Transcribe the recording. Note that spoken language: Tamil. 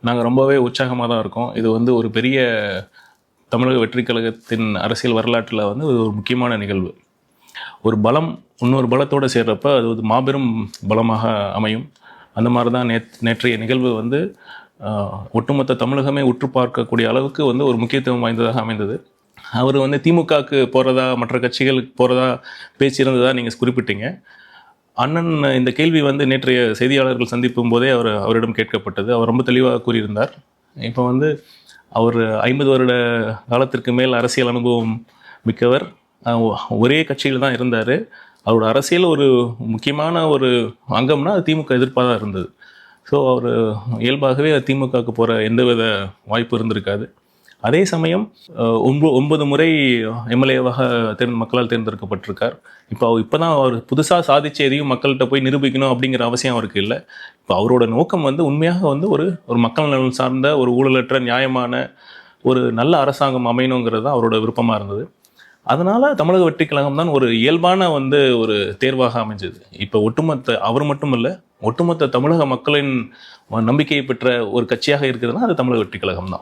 நாங்கள் ரொம்பவே உற்சாகமாக தான் இருக்கோம். இது வந்து ஒரு பெரிய தமிழக வெற்றிக் கழகத்தின் அரசியல் வரலாற்றில் வந்து ஒரு முக்கியமான நிகழ்வு. ஒரு பலம் இன்னொரு பலத்தோடு சேர்றப்ப அது ஒரு மாபெரும் பலமாக அமையும். அந்த மாதிரி தான் நேற்றைய நிகழ்வு வந்து ஒட்டுமொத்த தமிழகமே உற்று பார்க்கக்கூடிய அளவுக்கு வந்து ஒரு முக்கியத்துவம் வாய்ந்ததாக அமைந்தது. அவர் வந்து திமுகவுக்கு போகிறதா, மற்ற கட்சிகளுக்கு போகிறதா பேச்சு இருந்ததா நீங்கள் குறிப்பிட்டீங்க. அண்ணன் இந்த கேள்வி வந்து நேற்றைய செய்தியாளர்கள் சந்திப்பும் போதே அவரிடம் கேட்கப்பட்டது. அவர் ரொம்ப தெளிவாக கூறியிருந்தார். இப்போ வந்து அவர் 50 வருட காலத்திற்கு மேல் அரசியல் அனுபவம் மிக்கவர். ஒரே கட்சியில் தான் இருந்தார். அவரோட அரசியல் ஒரு முக்கியமான ஒரு அங்கம்னா அது திமுக எதிர்ப்பாக தான் இருந்தது. ஸோ அவர் இயல்பாகவே திமுகவுக்கு போகிற எந்தவித வாய்ப்பு இருந்திருக்காது. அதே சமயம் 9 முறை எம்எல்ஏவாக மக்களால் தேர்ந்தெடுக்கப்பட்டிருக்கார். இப்போ தான் அவர் புதுசாக சாதிச்சு எதையும் மக்கள்கிட்ட போய் நிரூபிக்கணும் அப்படிங்கிற அவசியம் அவருக்கு இல்லை. இப்போ அவரோட நோக்கம் வந்து உண்மையாக வந்து ஒரு மக்கள் நலன் சார்ந்த ஒரு ஊழலற்ற நியாயமான ஒரு நல்ல அரசாங்கம் அமையணுங்கிறது தான் அவரோட விருப்பமாக இருந்தது. அதனால் தமிழக வெற்றிக் கழகம் தான் ஒரு இயல்பான வந்து ஒரு தேர்வாக அமைஞ்சது. இப்போ அவர் மட்டும் இல்லை, ஒட்டுமொத்த தமிழக மக்களின் நம்பிக்கையை பெற்ற ஒரு கட்சியாக இருக்கிறதுனா அது தமிழக வெற்றிக் கழகம் தான்.